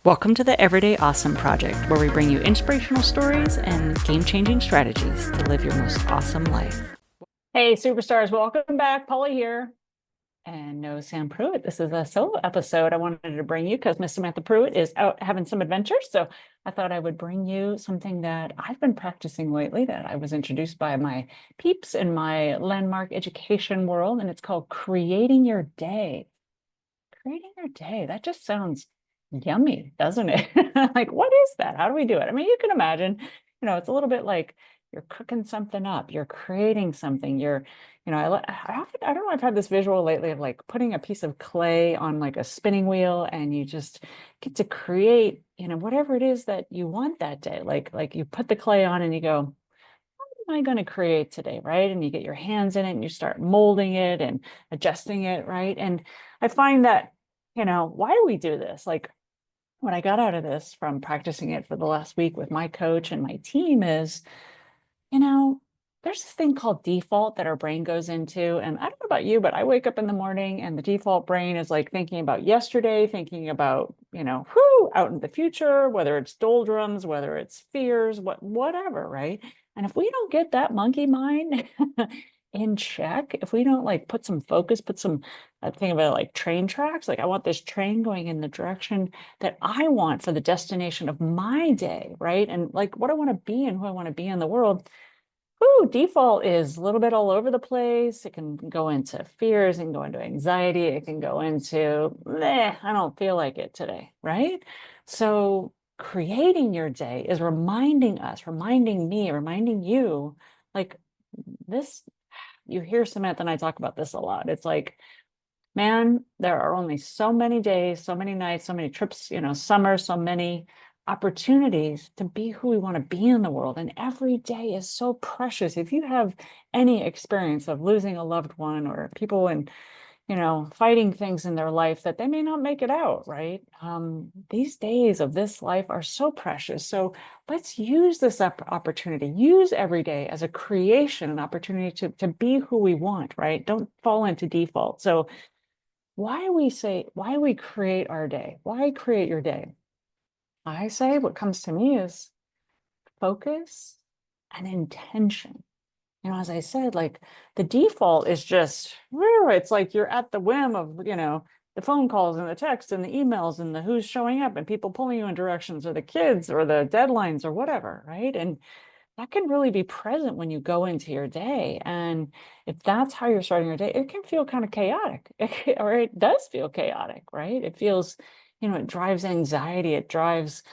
Welcome to the Everyday Awesome Project, where we bring you inspirational stories and game-changing strategies to live your most awesome life. Hey, superstars, welcome back. Polly here. And no Sam Pruitt. This is a solo episode I wanted to bring you because Miss Samantha Pruitt is out having some adventures. So I thought I would bring you something that I've been practicing lately that I was introduced by my peeps in my landmark education world, and it's called creating your day. Creating your day. That just sounds yummy, doesn't it? Like, what is that? How do we do it? I mean, you can imagine, it's a little bit like you're cooking something up, you're creating something, I don't know, I've had this visual lately of like putting a piece of clay on like a spinning wheel and you just get to create, whatever it is that you want that day. Like you put the clay on and you go, what am I going to create today, right? And you get your hands in it and you start molding it and adjusting it, right? And I find that, why do we do this? Like what I got out of this from practicing it for the last week with my coach and my team is, you know, there's this thing called default that our brain goes into. And I don't know about you, but I wake up in the morning and the default brain is like thinking about yesterday, thinking about, out in the future, whether it's doldrums, whether it's fears, whatever, right? And if we don't get that monkey mind in check, if we don't like put some focus, put some, think about it like train tracks, like I want this train going in the direction that I want for the destination of my day, right? And like what I want to be and who I want to be in the world. Ooh, default is a little bit all over the place. It can go into fears and go into anxiety. It can go into, I don't feel like it today, right? So creating your day is reminding us, reminding me, reminding you, like this, you hear Samantha and I talk about this a lot. It's like, man, there are only so many days, so many nights, so many trips, summer, so many opportunities to be who we want to be in the world. And every day is so precious. If you have any experience of losing a loved one or people in, fighting things in their life that they may not make it out, right? These days of this life are so precious. So let's use this opportunity, use every day as a creation, an opportunity to be who we want, right? Don't fall into default. So why we create our day? Why create your day? I say what comes to me is focus and intention. As I said, like the default is just, it's like you're at the whim of, the phone calls and the texts and the emails and the who's showing up and people pulling you in directions or the kids or the deadlines or whatever, right? And that can really be present when you go into your day. And if that's how you're starting your day, it can feel kind of chaotic, or it does feel chaotic, right? It feels, it drives anxiety. It drives,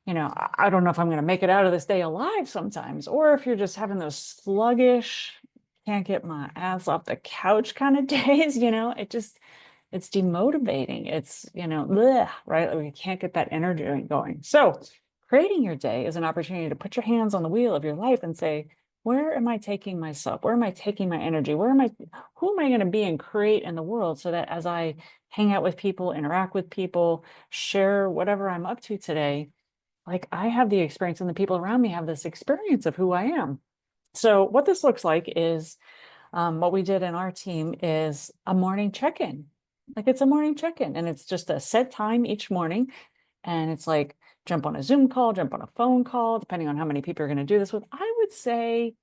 I don't know if I'm going to make it out of this day alive sometimes, or if you're just having those sluggish, can't get my ass off the couch kind of days, it's demotivating. It's, bleh, right? Like we can't get that energy going. So creating your day is an opportunity to put your hands on the wheel of your life and say, where am I taking myself? Where am I taking my energy? Who am I going to be and create in the world so that as I hang out with people, interact with people, share whatever I'm up to today, like I have the experience and the people around me have this experience of who I am. So what this looks like is what we did in our team is a morning check-in. Like it's a morning check-in and it's just a set time each morning. And it's like jump on a Zoom call, jump on a phone call, depending on how many people you're going to do this with. I would say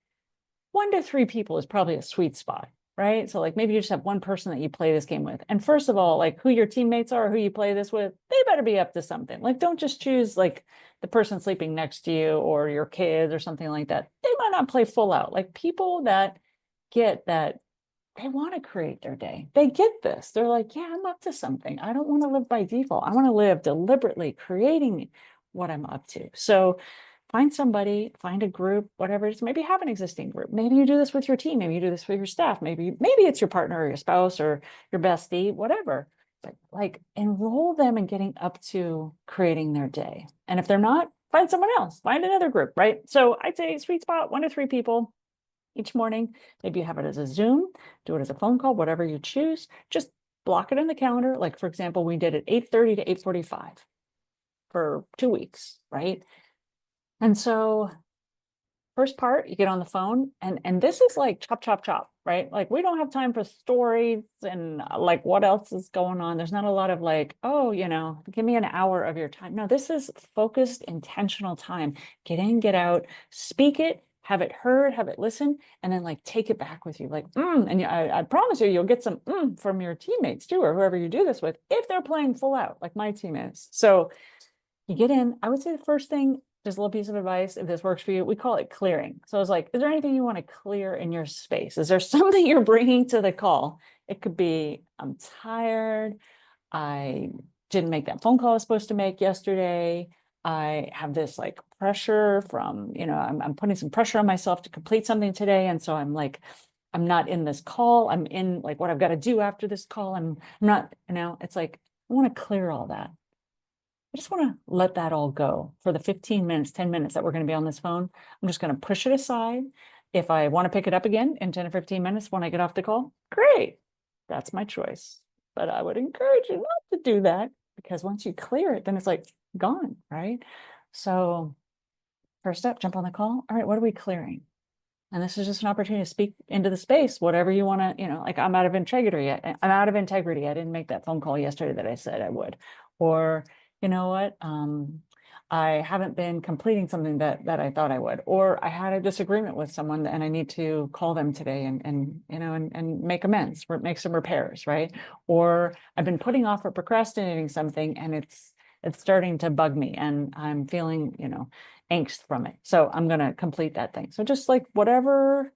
1 to 3 people is probably a sweet spot, right? So like maybe you just have one person that you play this game with. And first of all, like who your teammates are, who you play this with, they better be up to something. Like don't just choose like the person sleeping next to you or your kids or something like that. They might not play full out. Like people that get that they want to create their day. They get this. They're like, yeah, I'm up to something. I don't want to live by default. I want to live deliberately creating what I'm up to. So find somebody, find a group, whatever it is. Maybe have an existing group. Maybe you do this with your team. Maybe you do this with your staff. Maybe it's your partner or your spouse or your bestie, whatever. But like enroll them in getting up to creating their day. And if they're not, find someone else, find another group, right? So I'd say sweet spot, 1 to 3 people each morning. Maybe you have it as a Zoom, do it as a phone call, whatever you choose. Just block it in the calendar. Like, for example, we did it 8:30 to 8:45 for 2 weeks, right? And so first part, you get on the phone, and this is like chop, chop, chop, right? Like we don't have time for stories and like what else is going on. There's not a lot of like, oh, give me an hour of your time. No, this is focused, intentional time. Get in, get out, speak it, have it heard, have it listened, and then like take it back with you. Like, and I promise you, you'll get some from your teammates too, or whoever you do this with, if they're playing full out, like my team is. So you get in. I would say the first thing, just a little piece of advice, if this works for you, we call it clearing. So it's like, is there anything you want to clear in your space? Is there something you're bringing to the call? It could be, I'm tired. I didn't make that phone call I was supposed to make yesterday. I have this like pressure from, I'm putting some pressure on myself to complete something today. And so I'm like, I'm not in this call. I'm in like what I've got to do after this call. I'm not, it's like, I want to clear all that. I just want to let that all go for the 15 minutes, 10 minutes that we're going to be on this phone. I'm just going to push it aside. If I want to pick it up again in 10 or 15 minutes when I get off the call, great. That's my choice. But I would encourage you not to do that, because once you clear it, then it's like gone, right? So first step, jump on the call. All right, what are we clearing? And this is just an opportunity to speak into the space, whatever you want to, like I'm out of integrity. I'm out of integrity. I didn't make that phone call yesterday that I said I would. Or, you know what? I haven't been completing something that I thought I would. Or I had a disagreement with someone and I need to call them today and make amends, make some repairs, right? Or I've been putting off or procrastinating something and it's starting to bug me and I'm feeling, angst from it. So I'm going to complete that thing. So just like whatever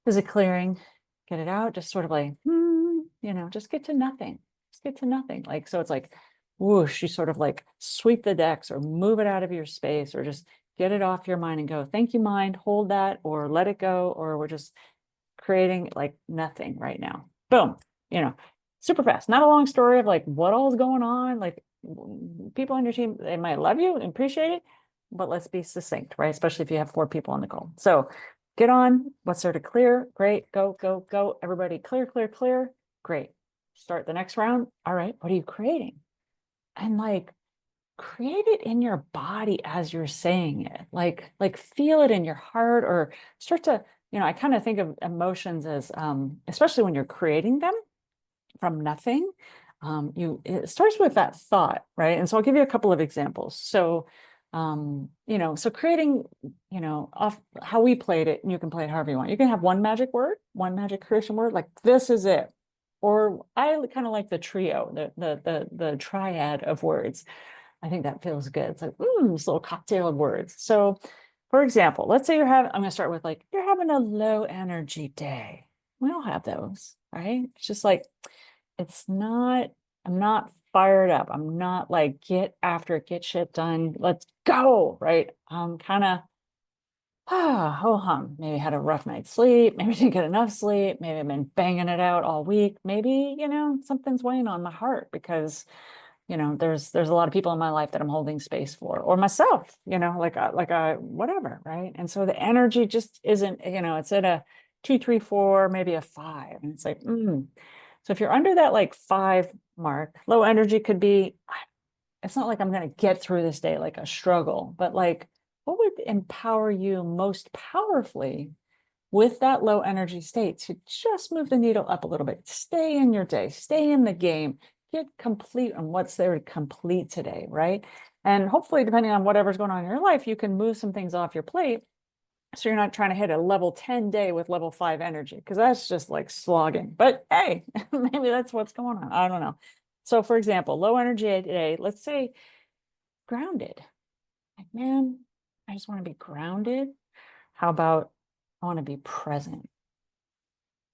is a clearing, get it out, just sort of like, just get to nothing. Just get to nothing. Like, so it's like, whoosh, you sort of like sweep the decks or move it out of your space or just get it off your mind and go, thank you, mind, hold that or let it go. Or we're just creating like nothing right now. Boom, super fast. Not a long story of like what all is going on. Like people on your team, they might love you and appreciate it, but let's be succinct, right? Especially if you have 4 people on the call. So get on, what's there to clear? Great, go, go, go. Everybody clear, clear, clear. Great. Start the next round. All right, what are you creating? And like, create it in your body as you're saying it. Like feel it in your heart or start to, I kind of think of emotions as, especially when you're creating them from nothing, it starts with that thought, right? And so I'll give you a couple of examples. So, so creating, off how we played it, and you can play it however you want. You can have one magic word, one magic creation word, like this is it. Or I kind of like the trio, the triad of words. I think that feels good. It's like, this little cocktail of words. So, for example, let's say I'm going to start with like, you're having a low energy day. We all have those, right? It's just like, I'm not fired up. I'm not like, get after it, get shit done. Let's go, right? I'm kind of, maybe had a rough night's sleep. Maybe didn't get enough sleep. Maybe I've been banging it out all week. Maybe, something's weighing on my heart because there's a lot of people in my life that I'm holding space for, or myself, like whatever, right? And so the energy just isn't, it's at a 2, 3, 4, maybe a 5, and it's like, So if you're under that like 5 mark, low energy could be, it's not like I'm going to get through this day like a struggle, but like, what would empower you most powerfully with that low energy state to just move the needle up a little bit, stay in your day, stay in the game, get complete on what's there to complete today, right? And hopefully, depending on whatever's going on in your life, you can move some things off your plate so you're not trying to hit a level 10 day with level 5 energy, because that's just like slogging. But hey, maybe that's what's going on. I don't know. So for example, low energy day, let's say grounded. Like, man, I just want to be grounded. How about I want to be present?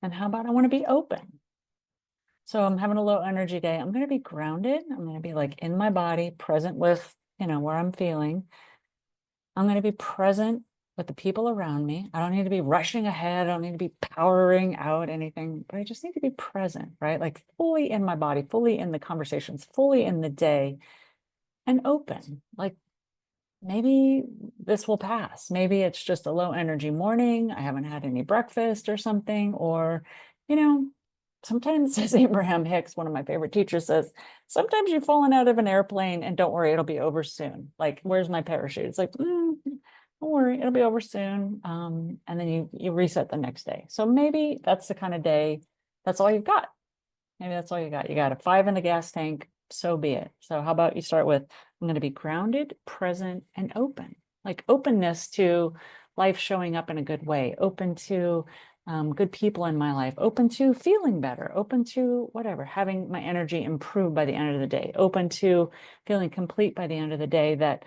And how about I want to be open? So I'm having a low energy day. I'm going to be grounded. I'm going to be like in my body, present with, where I'm feeling. I'm going to be present with the people around me. I don't need to be rushing ahead. I don't need to be powering out anything, but I just need to be present, right? Like fully in my body, fully in the conversations, fully in the day and open. Like maybe this will pass. Maybe it's just a low energy morning. I haven't had any breakfast or something, or, sometimes, as Abraham Hicks, one of my favorite teachers, says, sometimes you've fallen out of an airplane and don't worry, it'll be over soon. Like, where's my parachute? It's like, don't worry, it'll be over soon. And then you reset the next day. So maybe that's the kind of day, that's all you've got. Maybe that's all you got. You got a 5 in the gas tank, so be it. So how about you start with, I'm going to be grounded, present, and open. Like openness to life showing up in a good way, open to good people in my life, open to feeling better, open to whatever, having my energy improve by the end of the day, open to feeling complete by the end of the day, that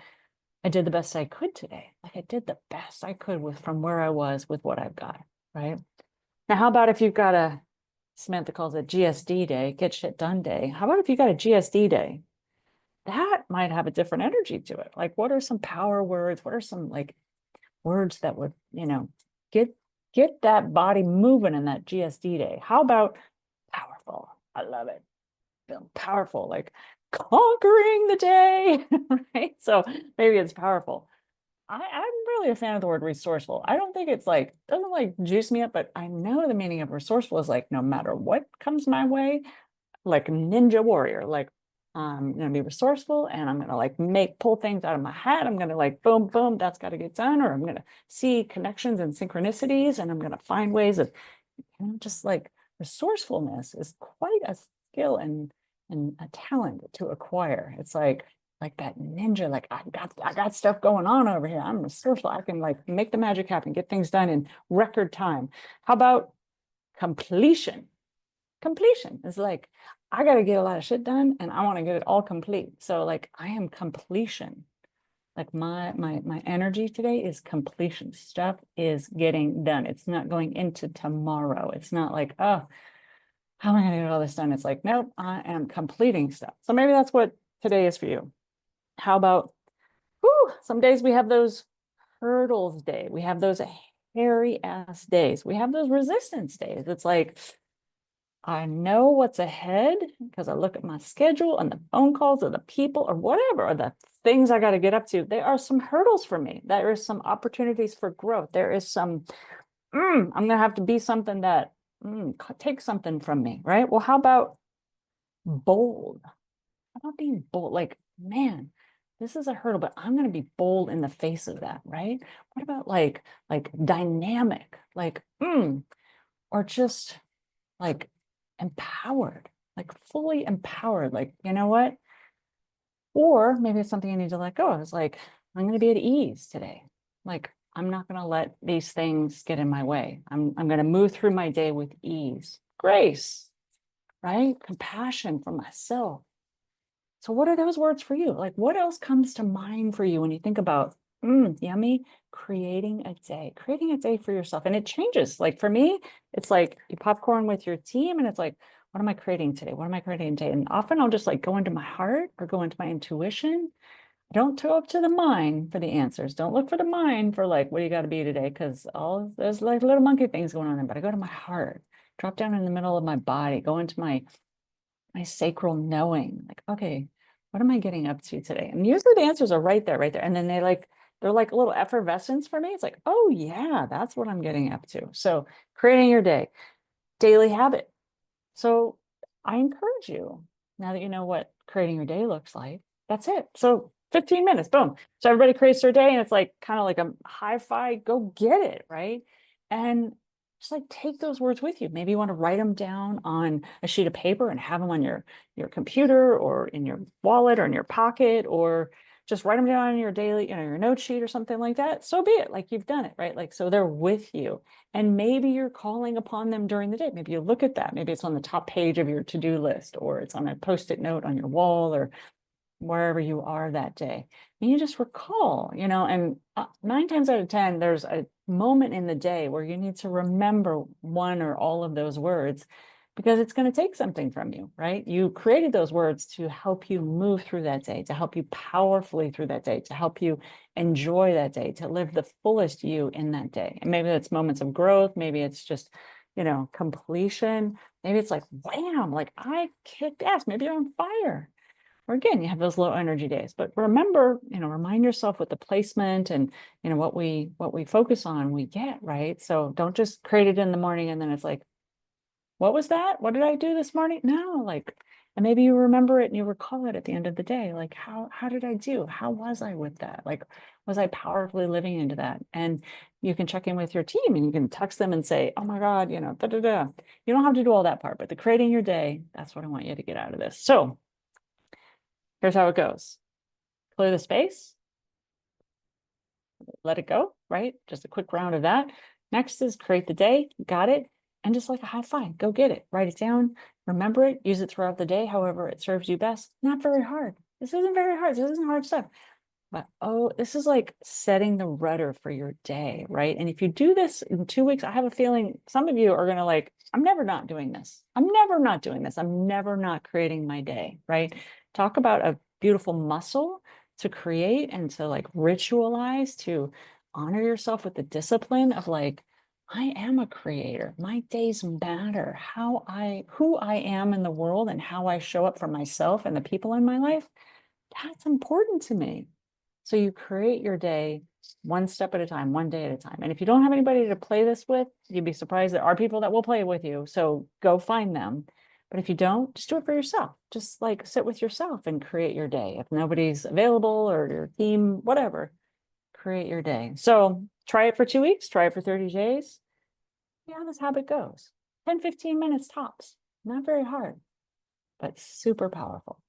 I did the best I could today. Like I did the best I could with from where I was with what I've got, right? Now, how about if you've got a, Samantha calls it GSD day, get shit done day. How about if you got a GSD day? That might have a different energy to it. Like, what are some power words? What are some like words that would, get that body moving in that GSD day? How about powerful? I love it. Feel powerful, like conquering the day, right? So maybe it's powerful. I'm really a fan of the word resourceful. I don't think it's like, doesn't like juice me up, but I know the meaning of resourceful is like no matter what comes my way, like ninja warrior, like I'm gonna be resourceful and I'm gonna like pull things out of my hat. I'm gonna like boom, boom, that's gotta get done, or I'm gonna see connections and synchronicities and I'm gonna find ways of, just like resourcefulness is quite a skill and a talent to acquire. It's like that ninja, like I got stuff going on over here. I'm resourceful. I can like make the magic happen, get things done in record time. How about completion? Completion is like, I got to get a lot of shit done and I want to get it all complete. So like I am completion. Like my energy today is completion. Stuff is getting done. It's not going into tomorrow. It's not like, oh, how am I going to get all this done? It's like, nope, I am completing stuff. So maybe that's what today is for you. How about, some days we have those hurdles day. We have those hairy ass days. We have those resistance days. It's like, I know what's ahead because I look at my schedule and the phone calls or the people or whatever, or the things I got to get up to. There are some hurdles for me. There is some opportunities for growth. There is some, I'm going to have to be something that takes something from me, right? Well, how about bold? How about being bold? Like, man, this is a hurdle, but I'm going to be bold in the face of that, right? What about like dynamic, like, or just like empowered, like fully empowered, like, you know what? Or maybe it's something you need to let go of. It's like, I'm going to be at ease today. Like, I'm not going to let these things get in my way. I'm going to move through my day with ease, grace, right? Compassion for myself. So what are those words for you? Like, what else comes to mind for you when you think about, yummy, creating a day for yourself? And it changes. Like for me, it's like you popcorn with your team and it's like, what am I creating today? What am I creating today? And often I'll just like go into my heart or go into my intuition. Don't go up to the mind for the answers. Don't look for the mind for like, what do you got to be today? Because all there's like little monkey things going on there, but I go to my heart, drop down in the middle of my body, go into my sacral knowing, like, okay, what am I getting up to today? And usually the answers are right there, right there. And then they're like a little effervescence for me. It's like, oh yeah, that's what I'm getting up to. So creating your day, daily habit. So I encourage you, now that you know what creating your day looks like, that's it. So 15 minutes, boom. So everybody creates their day and it's like kind of like a hi-fi, go get it, right? And just like take those words with you. Maybe you want to write them down on a sheet of paper and have them on your computer or in your wallet or in your pocket, or just write them down on your daily, your note sheet or something like that. So be it. Like you've done it, right? Like, so they're with you. And maybe you're calling upon them during the day. Maybe you look at that. Maybe it's on the top page of your to-do list, or it's on a post-it note on your wall, or wherever you are that day. And you just recall, and 9 times out of 10, there's a moment in the day where you need to remember one or all of those words, because it's going to take something from you, right? You created those words to help you move through that day, to help you powerfully through that day, to help you enjoy that day, to live the fullest you in that day. And maybe it's moments of growth. Maybe it's just, completion. Maybe it's like, wham, like I kicked ass. Maybe you're on fire. Or again, you have those low energy days. But remember, remind yourself with the placement and what we focus on, we get, right? So don't just create it in the morning and then it's like, what was that? What did I do this morning? No, like And maybe you remember it and you recall it at the end of the day. Like, how did I do? How was I with that? Like, was I powerfully living into that? And you can check in with your team and you can text them and say, oh my God, you know, da da da. You don't have to do all that part, but the creating your day, that's what I want you to get out of this. So here's how it goes. Clear the space, let it go, right? Just a quick round of that. Next is create the day, got it. And just like a high five, go get it, write it down, remember it, use it throughout the day, however it serves you best. Not very hard. This isn't very hard. This isn't hard stuff. But oh, this is like setting the rudder for your day, right? And if you do this in 2 weeks, I have a feeling some of you are going to like, I'm never not doing this. I'm never not doing this. I'm never not creating my day, right? Talk about a beautiful muscle to create and to like ritualize, to honor yourself with the discipline of like, I am a creator. My days matter. Who I am in the world and how I show up for myself and the people in my life, that's important to me. So you create your day one step at a time, one day at a time. And if you don't have anybody to play this with, you'd be surprised there are people that will play with you. So go find them. But if you don't, just do it for yourself. Just like sit with yourself and create your day. If nobody's available or your team, whatever, create your day. So try it for 2 weeks, try it for 30 days. See how this habit goes. 10, 15 minutes tops. Not very hard, but super powerful.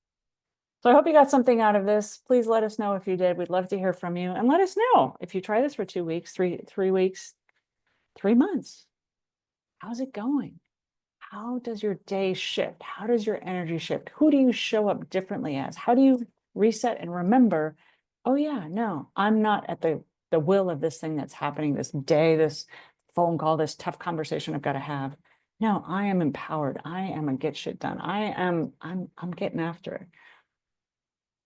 So I hope you got something out of this. Please let us know if you did. We'd love to hear from you. And let us know if you try this for 2 weeks, three weeks, 3 months. How's it going? How does your day shift? How does your energy shift? Who do you show up differently as? How do you reset and remember, oh yeah, no, I'm not at the will of this thing that's happening this day, this phone call, this tough conversation I've got to have. No, I am empowered. I am a get shit done. I'm getting after it.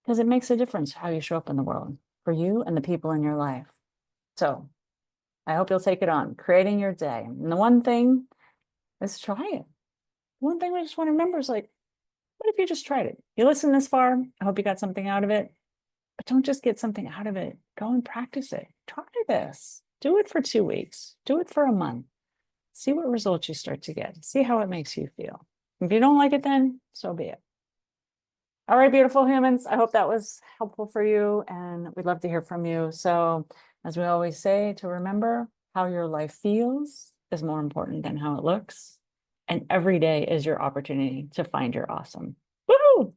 Because it makes a difference how you show up in the world for you and the people in your life. So I hope you'll take it on, creating your day. And the one thing is try it. One thing we just want to remember is like, what if you just tried it? You listen this far, I hope you got something out of it, but don't just get something out of it. Go and practice it. Try this. Do it for 2 weeks. Do it for a month. See what results you start to get. See how it makes you feel. If you don't like it, then so be it. All right, beautiful humans. I hope that was helpful for you and we'd love to hear from you. So as we always say, to remember how your life feels is more important than how it looks. And every day is your opportunity to find your awesome. Woohoo!